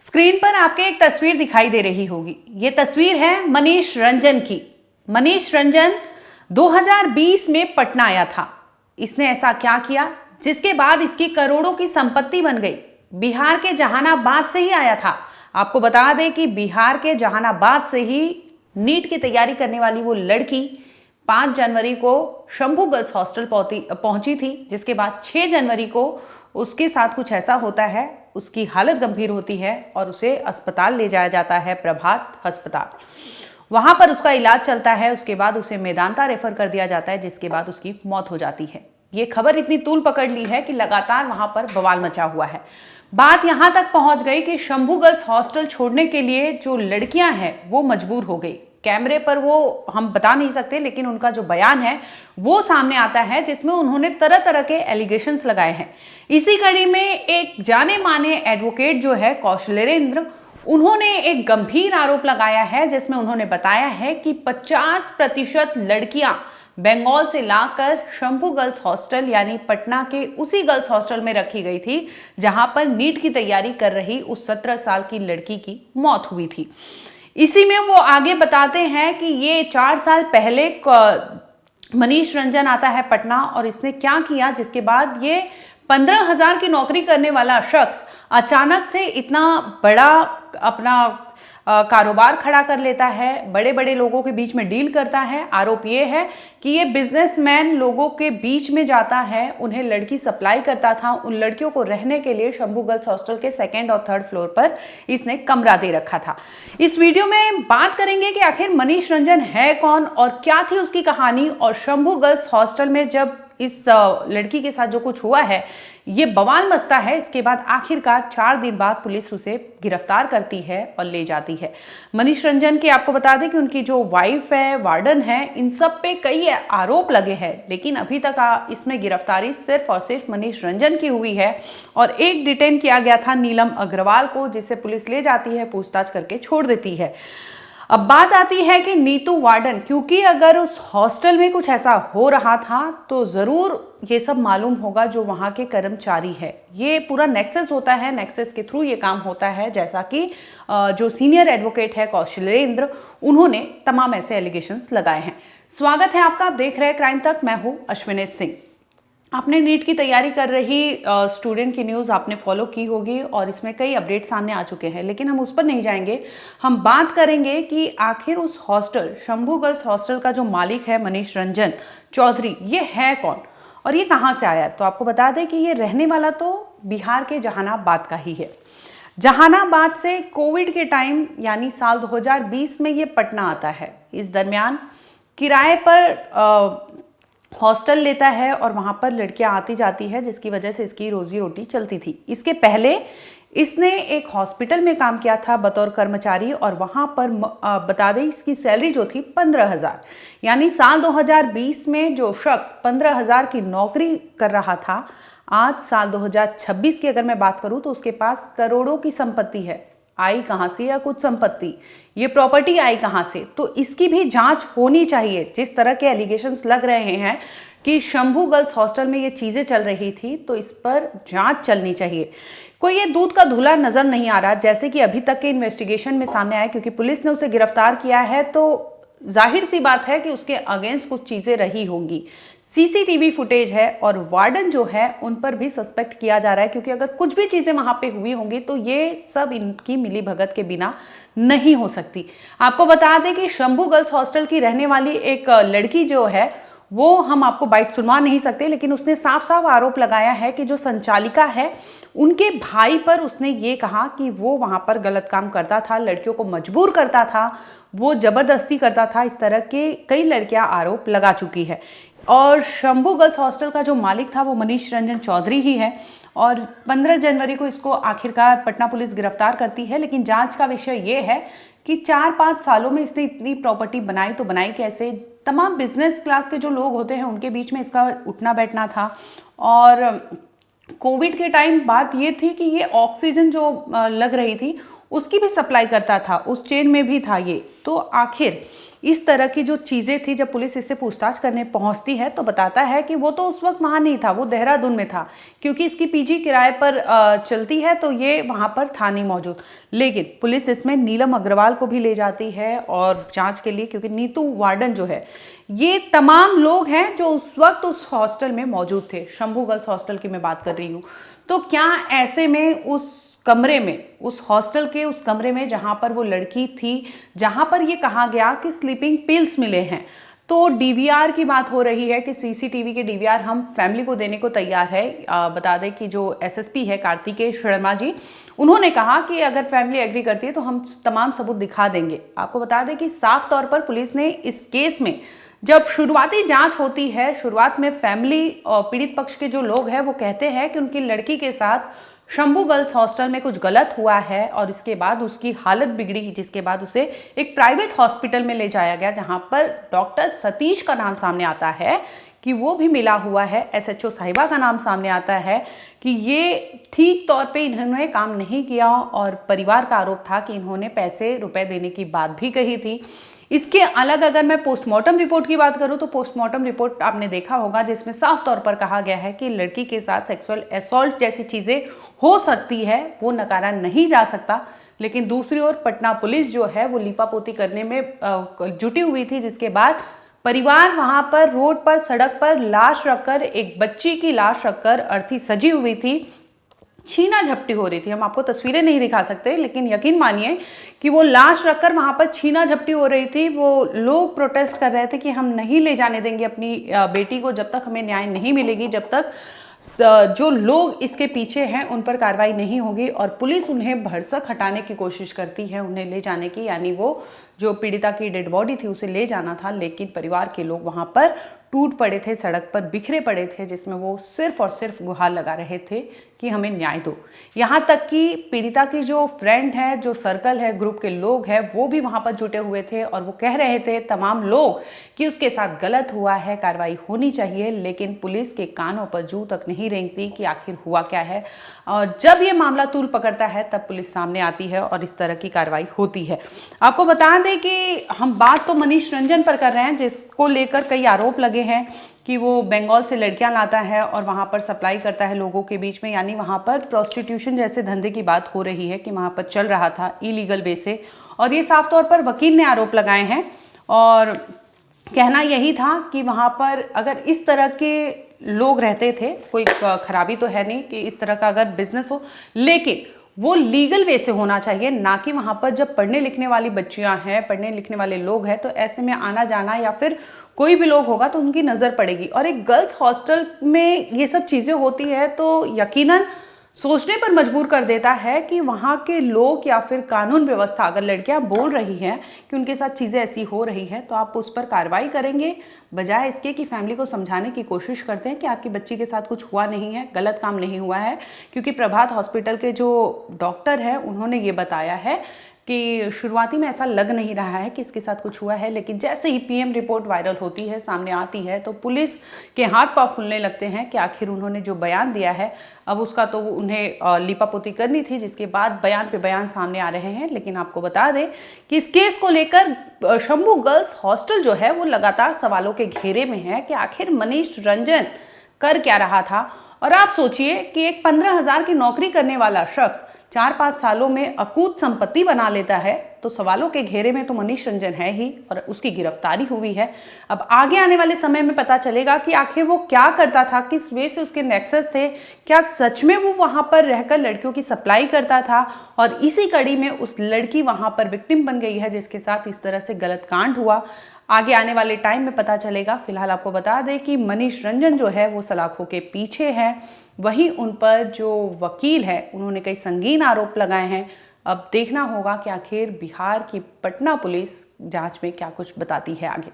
Screen पर आपके एक तस्वीर दिखाई दे रही होगी। ये तस्वीर है मनीष रंजन की। मनीष रंजन 2020 में पटना आया था। इसने ऐसा क्या किया जिसके बाद इसकी करोड़ों की संपत्ति बन गई। बिहार के जहानाबाद से ही आया था। आपको बता दें कि बिहार के जहानाबाद से ही नीट की तैयारी करने वाली वो लड़की 5 जनवरी को शंभू गर्ल्स हॉस्टल पहुंची थी, जिसके बाद 6 जनवरी को उसके साथ कुछ ऐसा होता है, उसकी हालत गंभीर होती है और उसे अस्पताल ले जाया जाता है, प्रभात अस्पताल। वहां पर उसका इलाज चलता है। उसके बाद उसे मेदांता रेफर कर दिया जाता है, जिसके बाद उसकी मौत हो जाती है। ये खबर इतनी तूल पकड़ ली है कि लगातार वहां पर बवाल मचा हुआ है। बात यहां तक पहुंच गई कि शंभू गर्ल्स हॉस्टल छोड़ने के लिए जो लड़कियां हैं वो मजबूर हो गई। कैमरे पर वो हम बता नहीं सकते, लेकिन उनका जो बयान है वो सामने आता है, जिसमें उन्होंने तरह तरह के एलिगेशंस लगाए हैं। इसी कड़ी में एक जाने माने एडवोकेट जो है कौशलेंद्र, उन्होंने एक गंभीर आरोप लगाया है, जिसमें उन्होंने बताया है कि 50% लड़कियां बंगाल से लाकर शंभू गर्ल्स हॉस्टल यानी पटना के उसी गर्ल्स हॉस्टल में रखी गई थी जहां पर नीट की तैयारी कर रही उस 17 साल की लड़की की मौत हुई थी। इसी में वो आगे बताते हैं कि ये 4 साल पहले मनीष रंजन आता है पटना और इसने क्या किया, जिसके बाद ये 15,000 की नौकरी करने वाला शख्स अचानक से इतना बड़ा अपना कारोबार खड़ा कर लेता है, बड़े बड़े लोगों के बीच में डील करता है। आरोप ये है कि ये बिजनेसमैन लोगों के बीच में जाता है, उन्हें लड़की सप्लाई करता था। उन लड़कियों को रहने के लिए शंभू गर्ल्स हॉस्टल के 2nd और 3rd फ्लोर पर इसने कमरा दे रखा था। इस वीडियो में बात करेंगे कि आखिर मनीष रंजन है कौन और क्या थी उसकी कहानी, और शंभू गर्ल्स हॉस्टल में जब इस लड़की के साथ जो कुछ हुआ है ये बवाल मचता है। इसके बाद आखिरकार 4 दिन बाद पुलिस उसे गिरफ्तार करती है और ले जाती है। मनीष रंजन की आपको बता दें कि उनकी जो वाइफ है, वार्डन है, इन सब पे कई आरोप लगे हैं, लेकिन अभी तक इसमें गिरफ्तारी सिर्फ और सिर्फ मनीष रंजन की हुई है। और एक डिटेन किया गया था नीलम अग्रवाल को, जिसे पुलिस ले जाती है, पूछताछ करके छोड़ देती है। अब बात आती है कि नीतू वार्डन, क्योंकि अगर उस हॉस्टल में कुछ ऐसा हो रहा था तो जरूर ये सब मालूम होगा जो वहां के कर्मचारी है। ये पूरा नेक्सस होता है, नेक्सस के थ्रू ये काम होता है, जैसा कि जो सीनियर एडवोकेट है कौशलेंद्र, उन्होंने तमाम ऐसे एलिगेशंस लगाए हैं। स्वागत है आपका, आप देख रहे हैं क्राइम तक। मैं हूं अश्विनी सिंह। आपने नीट की तैयारी कर रही स्टूडेंट की न्यूज़ आपने फॉलो की होगी और इसमें कई अपडेट सामने आ चुके हैं, लेकिन हम उस पर नहीं जाएंगे। हम बात करेंगे कि आखिर उस हॉस्टल शंभू गर्ल्स हॉस्टल का जो मालिक है मनीष रंजन चौधरी, ये है कौन और ये कहाँ से आया। तो आपको बता दें कि ये रहने वाला तो बिहार के जहानाबाद का ही है। जहानाबाद से कोविड के टाइम यानी साल 2020 में ये पटना आता है। इस दरमियान किराए पर हॉस्टल लेता है और वहाँ पर लड़कियाँ आती जाती है, जिसकी वजह से इसकी रोजी रोटी चलती थी। इसके पहले इसने एक हॉस्पिटल में काम किया था बतौर कर्मचारी और वहाँ पर बता दें इसकी सैलरी जो थी 15,000, यानी साल 2020 में जो शख्स 15,000 की नौकरी कर रहा था, आज साल 2026 की अगर मैं बात करूँ तो उसके पास करोड़ों की संपत्ति है। आई कहाँ से या कुछ संपत्ति, ये प्रॉपर्टी आई कहाँ से, तो इसकी भी जांच होनी चाहिए। जिस तरह के एलिगेशंस लग रहे हैं कि शंभू गर्ल्स हॉस्टल में ये चीजें चल रही थी, तो इस पर जांच चलनी चाहिए। कोई ये दूध का धुला नजर नहीं आ रहा, जैसे कि अभी तक के इन्वेस्टिगेशन में सामने आया, क्योंकि पुलिस ने उसे गिरफ्तार किया है तो जाहिर सी बात है कि उसके अगेंस्ट कुछ चीजें रही होंगी। सीसीटीवी फुटेज है और वार्डन जो है उन पर भी सस्पेक्ट किया जा रहा है, क्योंकि अगर कुछ भी चीजें वहां पे हुई होंगी तो ये सब इनकी मिली भगत के बिना नहीं हो सकती। आपको बता दें कि शंभू गर्ल्स हॉस्टल की रहने वाली एक लड़की जो है वो हम आपको बाइट सुनवा नहीं सकते, लेकिन उसने साफ साफ आरोप लगाया है कि जो संचालिका है उनके भाई पर उसने ये कहा कि वो वहां पर गलत काम करता था, लड़कियों को मजबूर करता था, वो जबरदस्ती करता था। इस तरह के कई लड़कियां आरोप लगा चुकी है। और शंभू गर्ल्स हॉस्टल का जो मालिक था वो मनीष रंजन चौधरी ही है और 15 जनवरी को इसको आखिरकार पटना पुलिस गिरफ्तार करती है। लेकिन जांच का विषय ये है कि 4-5 सालों में इसने इतनी प्रॉपर्टी बनाई तो बनाई कैसे। तमाम बिजनेस क्लास के जो लोग होते हैं उनके बीच में इसका उठना बैठना था। और कोविड के टाइम बात ये थी कि ये ऑक्सीजन जो लग रही थी उसकी भी सप्लाई करता था, उस चेन में भी था ये। तो आखिर इस तरह की जो चीज़ें थी, जब पुलिस इससे पूछताछ करने पहुंचती है तो बताता है कि वो तो उस वक्त वहाँ नहीं था, वो देहरादून में था, क्योंकि इसकी पीजी किराए पर चलती है तो ये वहाँ पर था नहीं मौजूद। लेकिन पुलिस इसमें नीलम अग्रवाल को भी ले जाती है और जांच के लिए, क्योंकि नीतू वार्डन जो है, ये तमाम लोग हैं जो उस वक्त उस हॉस्टल में मौजूद थे। शंभू गर्ल्स हॉस्टल की मैं बात कर रही हूँ। तो क्या ऐसे में उस कमरे में, उस हॉस्टल के उस कमरे में जहां पर वो लड़की थी, जहां पर ये कहा गया कि स्लीपिंग पिल्स मिले हैं, तो डीवीआर की बात हो रही है कि सीसीटीवी के डीवीआर हम फैमिली को देने को तैयार है। बता दें कि जो एसएसपी है कार्तिकेय शर्मा जी, उन्होंने कहा कि अगर फैमिली एग्री करती है तो हम तमाम सबूत दिखा देंगे। आपको बता दें कि साफ तौर पर पुलिस ने इस केस में, जब शुरुआती जांच होती है, शुरुआत में फैमिली और पीड़ित पक्ष के जो लोग हैं वो कहते हैं कि उनकी लड़की के साथ शंभू गर्ल्स हॉस्टल में कुछ गलत हुआ है और इसके बाद उसकी हालत बिगड़ी, जिसके बाद उसे एक प्राइवेट हॉस्पिटल में ले जाया गया, जहां पर डॉक्टर सतीश का नाम सामने आता है कि वो भी मिला हुआ है, एसएचओ साहिबा का नाम सामने आता है कि ये ठीक तौर पे इन्होंने काम नहीं किया और परिवार का आरोप था कि इन्होंने पैसे रुपए देने की बात भी कही थी। इसके अलग अगर मैं पोस्टमार्टम रिपोर्ट की बात करूं तो पोस्टमार्टम रिपोर्ट आपने देखा होगा जिसमें साफ तौर पर कहा गया है कि लड़की के साथ सेक्सुअल असॉल्ट जैसी चीजें हो सकती है, वो नकारा नहीं जा सकता। लेकिन दूसरी ओर पटना पुलिस जो है वो लीपापोती करने में जुटी हुई थी, जिसके बाद परिवार वहां पर रोड पर, सड़क पर लाश रखकर, एक बच्ची की लाश रखकर अर्थी सजी हुई थी, छीना झपटी हो रही थी। हम आपको तस्वीरें नहीं दिखा सकते, लेकिन यकीन मानिए कि वो लाश रखकर वहां पर छीना झपटी हो रही थी। वो लोग प्रोटेस्ट कर रहे थे कि हम नहीं ले जाने देंगे अपनी बेटी को जब तक हमें न्याय नहीं मिलेगी, जब तक जो लोग इसके पीछे हैं उन पर कार्रवाई नहीं होगी। और पुलिस उन्हें भरसक हटाने की कोशिश करती है, उन्हें ले जाने की, यानी वो जो पीड़िता की डेड बॉडी थी उसे ले जाना था, लेकिन परिवार के लोग वहां पर टूट पड़े थे, सड़क पर बिखरे पड़े थे, जिसमें वो सिर्फ और सिर्फ गुहार लगा रहे थे कि हमें न्याय दो। यहाँ तक कि पीड़िता की जो फ्रेंड है, जो सर्कल है, ग्रुप के लोग हैं, वो भी वहां पर जुटे हुए थे और वो कह रहे थे तमाम लोग कि उसके साथ गलत हुआ है, कार्रवाई होनी चाहिए। लेकिन पुलिस के कानों पर जू तक नहीं रेंगती कि आखिर हुआ क्या है। और जब ये मामला तूल पकड़ता है तब पुलिस सामने आती है और इस तरह की कार्रवाई होती है। आपको बता दें कि हम बात तो मनीष रंजन पर कर रहे हैं, जिसको लेकर कई आरोप लगे हैं कि वो बंगाल से लड़कियां लाता है और वहां पर सप्लाई करता है लोगों के बीच में, यानी वहां पर प्रोस्टिट्यूशन जैसे धंधे की बात हो रही है कि वहां पर चल रहा था इलीगल वे से। और ये साफ तौर पर वकील ने आरोप लगाए हैं और कहना यही था कि वहां पर अगर इस तरह के लोग रहते थे, कोई खराबी तो है नहीं कि इस तरह का अगर बिजनेस हो, लेकिन वो लीगल वे से होना चाहिए, ना कि वहां पर जब पढ़ने लिखने वाली बच्चियां हैं, पढ़ने लिखने वाले लोग हैं, तो ऐसे में आना जाना या फिर कोई भी लोग होगा तो उनकी नजर पड़ेगी। और एक गर्ल्स हॉस्टल में ये सब चीजें होती है तो यकीनन सोचने पर मजबूर कर देता है कि वहाँ के लोग या फिर कानून व्यवस्था, अगर लड़कियां बोल रही हैं कि उनके साथ चीज़ें ऐसी हो रही हैं तो आप उस पर कार्रवाई करेंगे, बजाय इसके कि फैमिली को समझाने की कोशिश करते हैं कि आपकी बच्ची के साथ कुछ हुआ नहीं है, गलत काम नहीं हुआ है। क्योंकि प्रभात हॉस्पिटल के जो डॉक्टर हैं उन्होंने ये बताया है कि शुरुआती में ऐसा लग नहीं रहा है कि इसके साथ कुछ हुआ है, लेकिन जैसे ही पीएम रिपोर्ट वायरल होती है, सामने आती है, तो पुलिस के हाथ पांव फूलने लगते हैं कि आखिर उन्होंने जो बयान दिया है अब उसका तो उन्हें लीपापोती करनी थी, जिसके बाद बयान पे बयान सामने आ रहे हैं। लेकिन आपको बता दें कि इस केस को लेकर शंभू गर्ल्स हॉस्टल जो है वो लगातार सवालों के घेरे में है कि आखिर मनीष रंजन कर क्या रहा था। और आप सोचिए कि एक 15,000 की नौकरी करने वाला शख्स 4-5 सालों में अकूत संपत्ति बना लेता है, तो सवालों के घेरे में तो मनीष रंजन है ही और उसकी गिरफ्तारी हुई है। अब आगे आने वाले समय में पता चलेगा कि आखिर वो क्या करता था, किस वे से उसके नेक्सस थे, क्या सच में वो वहां पर रहकर लड़कियों की सप्लाई करता था और इसी कड़ी में उस लड़की वहां पर विक्टिम बन गई है जिसके साथ इस तरह से गलत कांड हुआ। आगे आने वाले टाइम में पता चलेगा। फिलहाल आपको बता दें कि मनीष रंजन जो है वो सलाखों के पीछे है, वहीं उन पर जो वकील है उन्होंने कई संगीन आरोप लगाए हैं। अब देखना होगा कि आखिर बिहार की पटना पुलिस जांच में क्या कुछ बताती है आगे।